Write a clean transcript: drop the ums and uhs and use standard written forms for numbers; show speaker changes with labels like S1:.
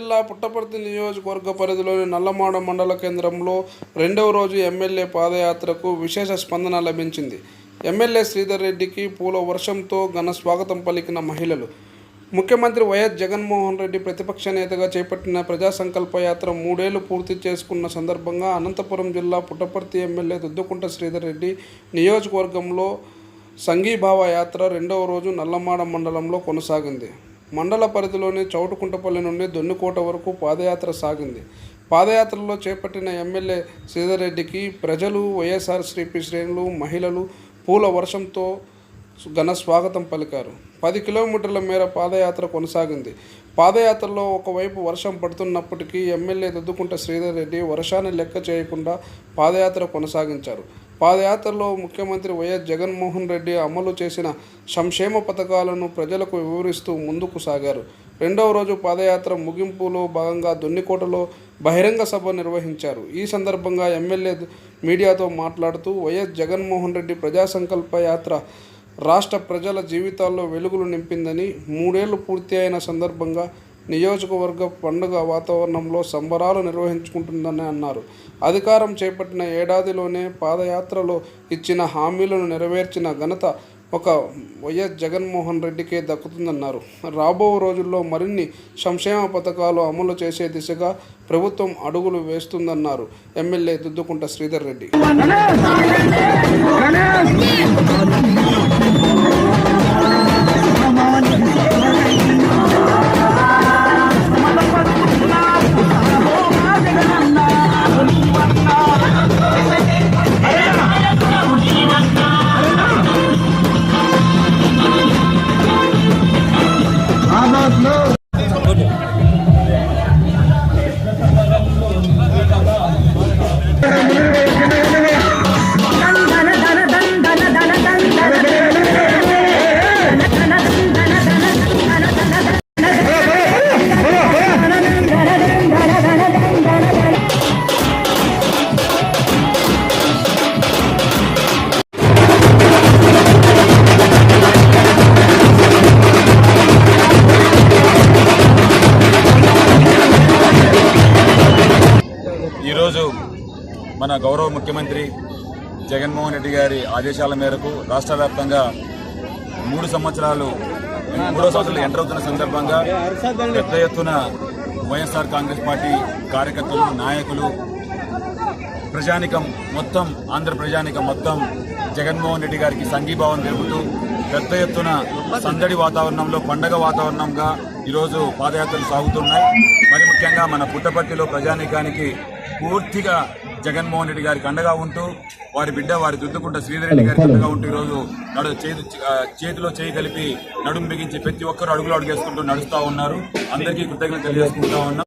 S1: జిల్లా పుట్టపర్తి నియోజకవర్గ పరిధిలోని నల్లమాడ మండల కేంద్రంలో రెండవ రోజు ఎమ్మెల్యే పాదయాత్రకు విశేష స్పందన లభించింది. ఎమ్మెల్యే శ్రీధర్ రెడ్డికి పూల వర్షంతో ఘన స్వాగతం పలికిన మహిళలు. ముఖ్యమంత్రి వైఎస్ జగన్మోహన్ రెడ్డి ప్రతిపక్ష నేతగా చేపట్టిన ప్రజా సంకల్ప యాత్ర 3 ఏళ్లు పూర్తి చేసుకున్న సందర్భంగా అనంతపురం జిల్లా పుట్టపర్తి ఎమ్మెల్యే దుద్దుకుంట శ్రీధర్ రెడ్డి నియోజకవర్గంలో సంఘీభావ యాత్ర రెండవ రోజు నల్లమాడ మండలంలో కొనసాగింది. మండల పరిధిలోని చౌటుకుంటపల్లి నుండి దొన్నికోట వరకు పాదయాత్ర సాగింది. పాదయాత్రలో చేపట్టిన ఎమ్మెల్యే శ్రీధర్ రెడ్డికి ప్రజలు, వైఎస్ఆర్సీపీ శ్రేణులు, మహిళలు పూల వర్షంతో ఘన స్వాగతం పలికారు. 10 కిలోమీటర్ల మేర పాదయాత్ర కొనసాగింది. పాదయాత్రలో ఒకవైపు వర్షం పడుతున్నప్పటికీ ఎమ్మెల్యే దుద్దుకుంట శ్రీధర్ రెడ్డి వర్షాన్ని లెక్క చేయకుండా పాదయాత్ర కొనసాగించారు. పాదయాత్రలో ముఖ్యమంత్రి వైఎస్ జగన్మోహన్ రెడ్డి అమలు చేసిన సంక్షేమ పథకాలను ప్రజలకు వివరిస్తూ ముందుకు సాగారు. రెండవ రోజు పాదయాత్ర ముగింపులో భాగంగా దొన్నికోటలో బహిరంగ సభ నిర్వహించారు. ఈ సందర్భంగా ఎమ్మెల్యే మీడియాతో మాట్లాడుతూ వైఎస్ జగన్మోహన్ రెడ్డి ప్రజా సంకల్ప యాత్ర రాష్ట్ర ప్రజల జీవితాల్లో వెలుగులు నింపిందని, 3 ఏళ్లు పూర్తి అయిన సందర్భంగా నియోజకవర్గ పండుగ వాతావరణంలో సంబరాలు నిర్వహించుకుంటుందని అన్నారు. అధికారం చేపట్టిన ఏడాదిలోనే పాదయాత్రలో ఇచ్చిన హామీలను నెరవేర్చిన ఘనత ఒక వైఎస్ జగన్మోహన్ రెడ్డికే దక్కుతుందన్నారు. రాబో రోజుల్లో మరిన్ని సంక్షేమ పథకాలు అమలు చేసే దిశగా ప్రభుత్వం అడుగులు వేస్తుందన్నారు ఎమ్మెల్యే దుద్దుకుంట శ్రీధర్ రెడ్డి.
S2: ఈరోజు మన గౌరవ ముఖ్యమంత్రి జగన్మోహన్ రెడ్డి గారి ఆదేశాల మేరకు రాష్ట్ర వ్యాప్తంగా 3 సంవత్సరాలు ఎంటర్ అవుతున్న సందర్భంగా పెద్ద ఎత్తున వైఎస్ఆర్ కాంగ్రెస్ పార్టీ కార్యకర్తలు, నాయకులు, ప్రజానికం మొత్తం, ఆంధ్ర ప్రజానికం మొత్తం జగన్మోహన్ రెడ్డి గారికి సంఘీభావం తెలుపుతూ పెద్ద ఎత్తున సందడి వాతావరణంలో, పండగ వాతావరణంగా ఈరోజు పాదయాత్రలు సాగుతున్నాయి. మరి ముఖ్యంగా మన పుట్టపర్తిలో ప్రజానికానికి పూర్తిగా జగన్మోహన్ రెడ్డి గారికి అండగా ఉంటూ, వారి బిడ్డ వారి దుద్దుకుంట శ్రీధర్ రెడ్డి గారికి అండగా ఉంటూ ఈరోజు చేతిలో చేయి కలిపి నడుము బిగించి ప్రతి ఒక్కరు అడుగులు అడుగేసుకుంటూ నడుస్తూ ఉన్నారు. అందరికీ కృతజ్ఞతలు తెలియజేసుకుంటా ఉన్నాం.